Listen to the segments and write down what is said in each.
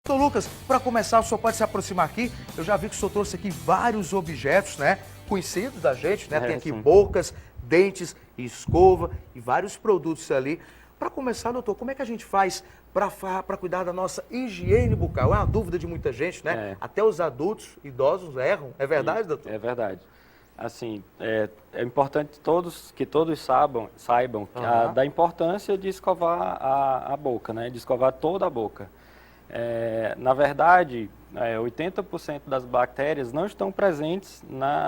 Doutor Lucas, para começar, o senhor pode se aproximar aqui. Eu já vi que o senhor trouxe aqui vários objetos, né? Conhecidos da gente, né? Tem aqui sim. bocas, dentes, escova e vários produtos ali. Para começar, doutor, como é que a gente faz para cuidar da nossa higiene bucal? É uma dúvida de muita gente, né? Até os adultos, idosos erram. É verdade, doutor? É verdade. Assim, é importante que todos saibam da importância de escovar a boca, né? De escovar toda a boca. Na verdade, 80% das bactérias não estão presentes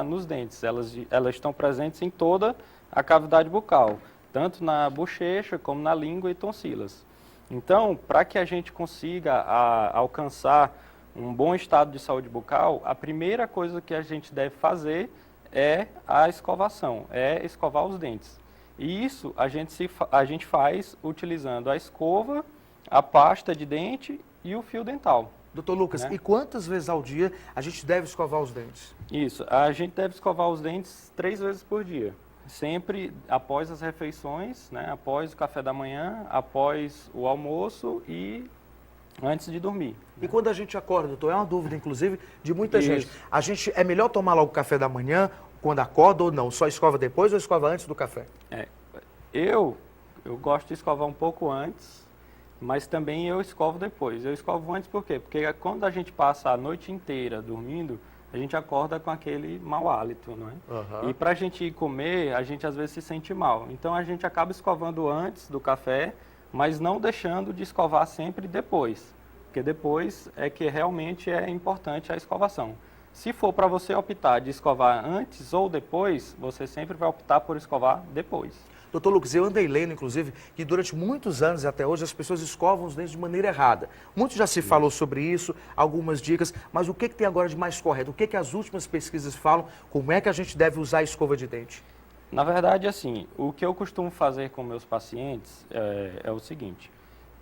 nos dentes. Elas estão presentes em toda a cavidade bucal, tanto na bochecha como na língua e tonsilas. Então, para que a gente consiga alcançar um bom estado de saúde bucal, a primeira coisa que a gente deve fazer é a escovação, é escovar os dentes. E isso a gente faz utilizando a escova, a pasta de dente e o fio dental. Doutor Lucas, né? E quantas vezes ao dia a gente deve escovar os dentes? Isso, a gente deve escovar os dentes 3 vezes por dia. Sempre após as refeições, né? Após o café da manhã, após o almoço e antes de dormir. E quando a gente acorda, doutor, é uma dúvida, inclusive, de muita gente. É melhor tomar logo o café da manhã, quando acorda ou não? Só escova depois ou escova antes do café? Eu gosto de escovar um pouco antes, mas também eu escovo depois. Eu escovo antes por quê? Porque quando a gente passa a noite inteira dormindo, a gente acorda com aquele mau hálito, não é? E para a gente ir comer, a gente às vezes se sente mal. Então a gente acaba escovando antes do café, mas não deixando de escovar sempre depois. Porque depois é que realmente é importante a escovação. Se for para você optar de escovar antes ou depois, você sempre vai optar por escovar depois. Doutor Lucas, eu andei lendo, inclusive, que durante muitos anos e até hoje as pessoas escovam os dentes de maneira errada. Muito já se falou sobre isso, algumas dicas, mas o que tem agora de mais correto? O que as últimas pesquisas falam? Como é que a gente deve usar a escova de dente? Na verdade, assim, o que eu costumo fazer com meus pacientes é o seguinte.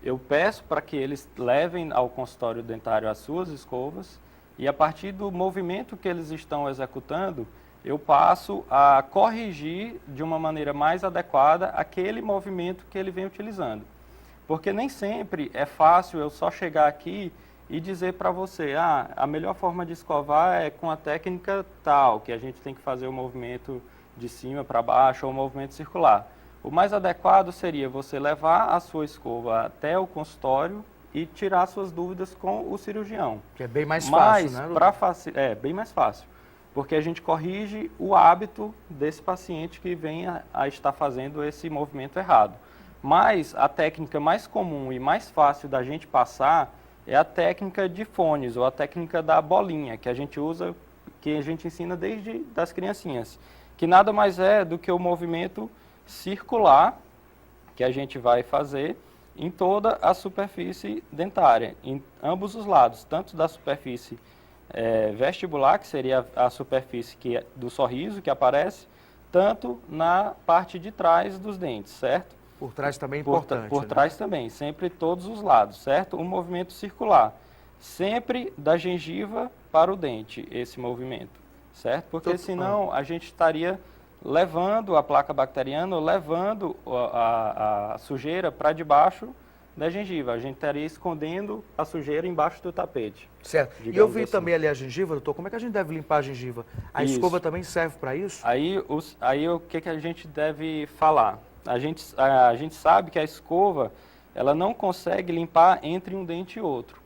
Eu peço para que eles levem ao consultório dentário as suas escovas e a partir do movimento que eles estão executando, eu passo a corrigir de uma maneira mais adequada aquele movimento que ele vem utilizando. Porque nem sempre é fácil eu só chegar aqui e dizer para você, a melhor forma de escovar é com a técnica tal, que a gente tem que fazer o movimento de cima para baixo ou o movimento circular. O mais adequado seria você levar a sua escova até o consultório e tirar suas dúvidas com o cirurgião. Que é bem mais fácil, né? É bem mais fácil. Porque a gente corrige o hábito desse paciente que vem a estar fazendo esse movimento errado. Mas a técnica mais comum e mais fácil da gente passar é a técnica de fones, ou a técnica da bolinha, que a gente usa, que a gente ensina desde das criancinhas. Que nada mais é do que o movimento circular que a gente vai fazer em toda a superfície dentária, em ambos os lados, tanto da superfície vestibular, que seria a superfície do sorriso que aparece, tanto na parte de trás dos dentes, certo? Por trás também é importante. Por trás também, sempre todos os lados, certo? Um movimento circular, sempre da gengiva para o dente, esse movimento, certo? Porque senão a gente estaria levando a placa bacteriana, ou levando a sujeira para debaixo da gengiva. A gente estaria escondendo a sujeira embaixo do tapete. Certo. E eu vi também ali a gengiva, doutor. Como é que a gente deve limpar a gengiva? A escova também serve para isso? Aí o que a gente deve falar? A gente sabe que a escova, ela não consegue limpar entre um dente e outro.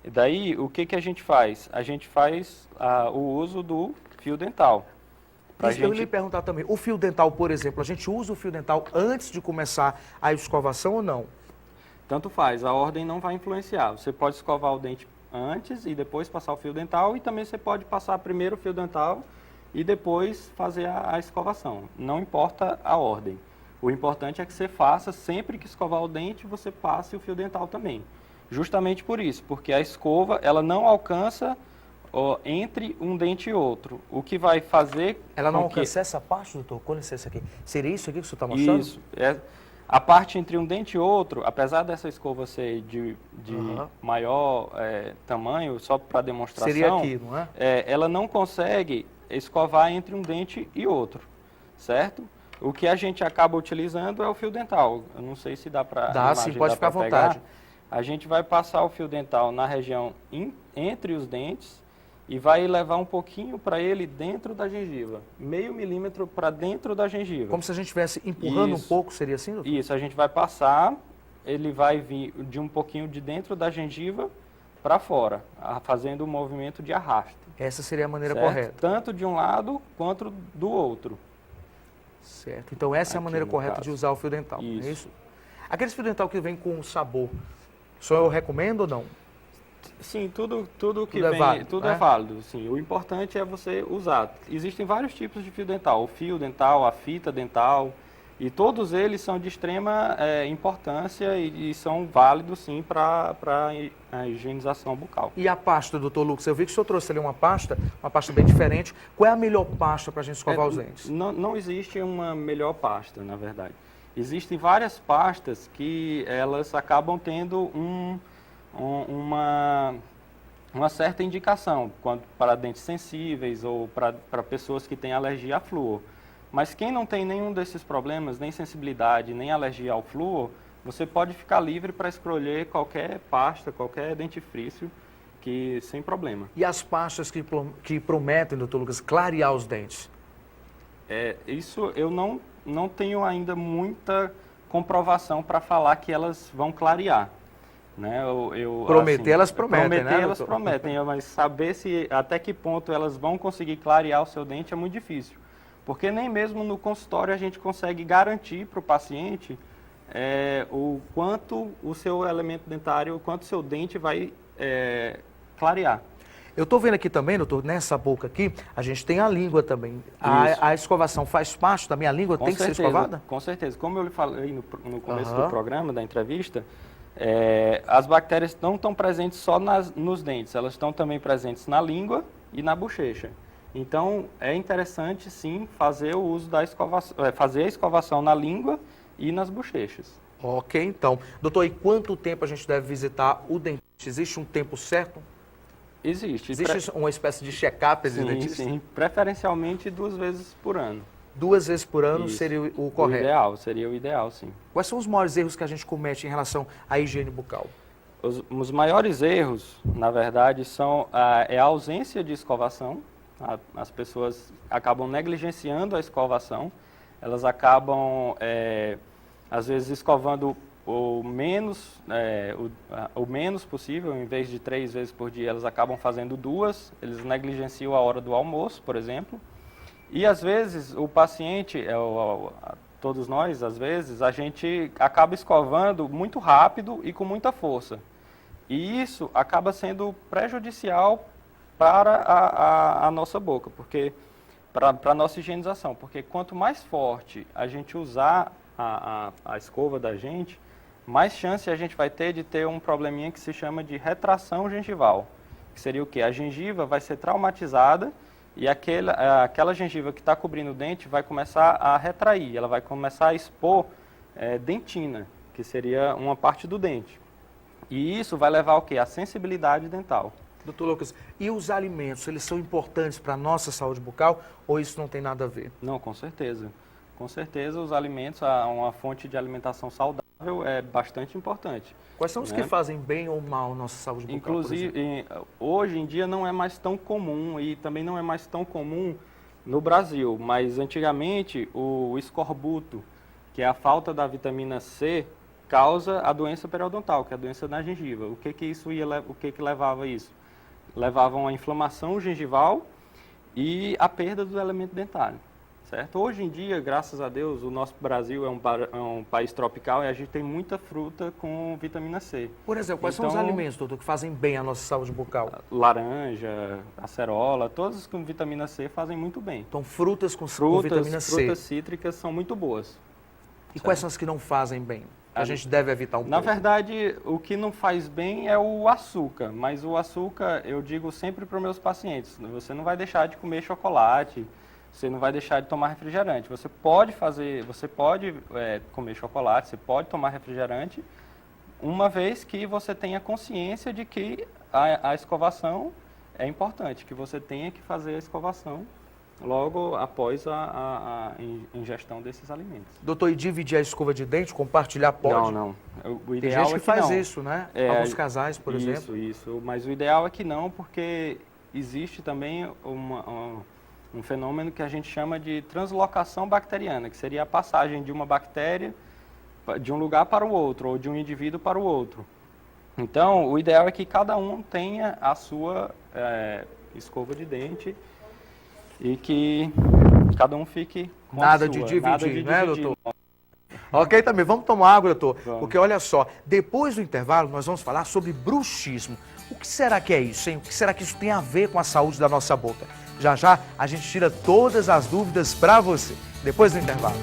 Daí, o que a gente faz? A gente faz o uso do fio dental. Eu ia lhe perguntar também, o fio dental, por exemplo, a gente usa o fio dental antes de começar a escovação ou não? Tanto faz, a ordem não vai influenciar. Você pode escovar o dente antes e depois passar o fio dental, e também você pode passar primeiro o fio dental e depois fazer a escovação. Não importa a ordem. O importante é que você faça, sempre que escovar o dente, você passe o fio dental também. Justamente por isso, porque a escova, ela não alcança entre um dente e outro. O que vai fazer... Ela não alcança essa parte, doutor? Com licença aqui. Seria isso aqui que o senhor está mostrando? Isso. A parte entre um dente e outro, apesar dessa escova ser de maior tamanho, só para demonstração... Seria aqui, não é? Ela não consegue escovar entre um dente e outro, certo? O que a gente acaba utilizando é o fio dental. Eu não sei se dá para... Dá, sim, pode ficar à vontade. a gente vai passar o fio dental na região entre os dentes e vai levar um pouquinho para ele dentro da gengiva, meio milímetro para dentro da gengiva. Como se a gente estivesse empurrando Isso. um pouco, seria assim, doutor? Isso, a gente vai passar, ele vai vir de um pouquinho de dentro da gengiva para fora, fazendo um movimento de arraste. Essa seria a maneira certo? correta. Tanto de um lado quanto do outro. Certo. Então essa é a Aqui, maneira no correta caso. de usar o fio dental. Isso. É isso? Aqueles fio dental que vem com sabor, só eu recomendo ou não? Sim, tudo que Tudo é vem, válido, tudo né? é válido. Sim. O importante é você usar. Existem vários tipos de fio dental. O fio dental, a fita dental, e todos eles são de extrema importância e são válidos, sim, para a higienização bucal. E a pasta, doutor Lucas? Eu vi que o senhor trouxe ali uma pasta bem diferente. Qual é a melhor pasta para a gente escovar os dentes? Não existe uma melhor pasta, na verdade. Existem várias pastas que elas acabam tendo uma certa indicação para dentes sensíveis ou para pessoas que têm alergia a flúor. Mas quem não tem nenhum desses problemas, nem sensibilidade, nem alergia ao flúor, você pode ficar livre para escolher qualquer pasta, qualquer dentifrício, sem problema. E as pastas que prometem, doutor Lucas, clarear os dentes? Isso eu não tenho ainda muita comprovação para falar que elas vão clarear. Né? Prometer, elas prometem, né, prometer, elas doutor? prometem, mas saber até que ponto elas vão conseguir clarear o seu dente é muito difícil. Porque nem mesmo no consultório a gente consegue garantir para o paciente o quanto o seu elemento dentário, o quanto o seu dente vai clarear. Eu estou vendo aqui também, doutor, nessa boca aqui, a gente tem a língua também. Isso. A escovação faz parte também, a língua tem que ser escovada? Com certeza. Como eu lhe falei no começo Aham. do programa, da entrevista, as bactérias não estão presentes só nos dentes, elas estão também presentes na língua e na bochecha. Então, é interessante, sim, fazer o uso da escovação, fazer a escovação na língua e nas bochechas. Ok, então. Doutor, e quanto tempo a gente deve visitar o dentista? Existe um tempo certo? Existe. Existe uma espécie de check-up de dentista? Sim, preferencialmente 2 vezes por ano. 2 vezes por ano Isso. seria o correto? Seria o ideal, sim. Quais são os maiores erros que a gente comete em relação à higiene bucal? Os maiores erros, na verdade, são a ausência de escovação. As pessoas acabam negligenciando a escovação, elas acabam, às vezes, escovando o menos possível, em vez de 3 vezes por dia, elas acabam fazendo 2, eles negligenciam a hora do almoço, por exemplo, e às vezes o paciente, todos nós, às vezes, a gente acaba escovando muito rápido e com muita força, e isso acaba sendo prejudicial para a nossa boca, porque para a nossa higienização, porque quanto mais forte a gente usar a escova da gente, mais chance a gente vai ter de ter um probleminha que se chama de retração gengival, que seria o quê? A gengiva vai ser traumatizada e aquela gengiva que está cobrindo o dente vai começar a retrair, ela vai começar a expor dentina, que seria uma parte do dente. E isso vai levar ao quê? A sensibilidade dental. Doutor Lucas, e os alimentos, eles são importantes para a nossa saúde bucal ou isso não tem nada a ver? Não, com certeza. Com certeza os alimentos, uma fonte de alimentação saudável é bastante importante. Quais são os que fazem bem ou mal a nossa saúde bucal, Inclusive, hoje em dia não é mais tão comum e também não é mais tão comum no Brasil, mas antigamente o escorbuto, que é a falta da vitamina C, causa a doença periodontal, que é a doença na gengiva. O que levava a isso? Levava a uma inflamação gengival e a perda do elemento dentário, certo? Hoje em dia, graças a Deus, o nosso Brasil é um país tropical e a gente tem muita fruta com vitamina C. Por exemplo, quais são os alimentos, doutor, que fazem bem à nossa saúde bucal? Laranja, acerola, todos com vitamina C fazem muito bem. Então, frutas com vitamina C. Frutas cítricas são muito boas. E quais são as que não fazem bem? Que a gente deve evitar um pouco? Na verdade, o que não faz bem é o açúcar, mas o açúcar eu digo sempre para os meus pacientes, você não vai deixar de comer chocolate, você não vai deixar de tomar refrigerante. Você pode comer chocolate, você pode tomar refrigerante, uma vez que você tenha consciência de que a escovação é importante, que você tenha que fazer a escovação logo após a ingestão desses alimentos. Doutor, e dividir a escova de dente, compartilhar pode? Não. O Tem ideal gente é que faz não. isso, né? Alguns casais, por exemplo. Isso. Mas o ideal é que não, porque existe também um fenômeno que a gente chama de translocação bacteriana, que seria a passagem de uma bactéria de um lugar para o outro, ou de um indivíduo para o outro. Então, o ideal é que cada um tenha a sua escova de dente e que cada um fique com Nada a de sua. dividir, Nada de né, dividir. doutor? Ok, também. Vamos tomar água, doutor. Vamos. Porque olha só, depois do intervalo nós vamos falar sobre bruxismo. O que será que é isso, hein? O que será que isso tem a ver com a saúde da nossa boca? Já já a gente tira todas as dúvidas para você. Depois do intervalo.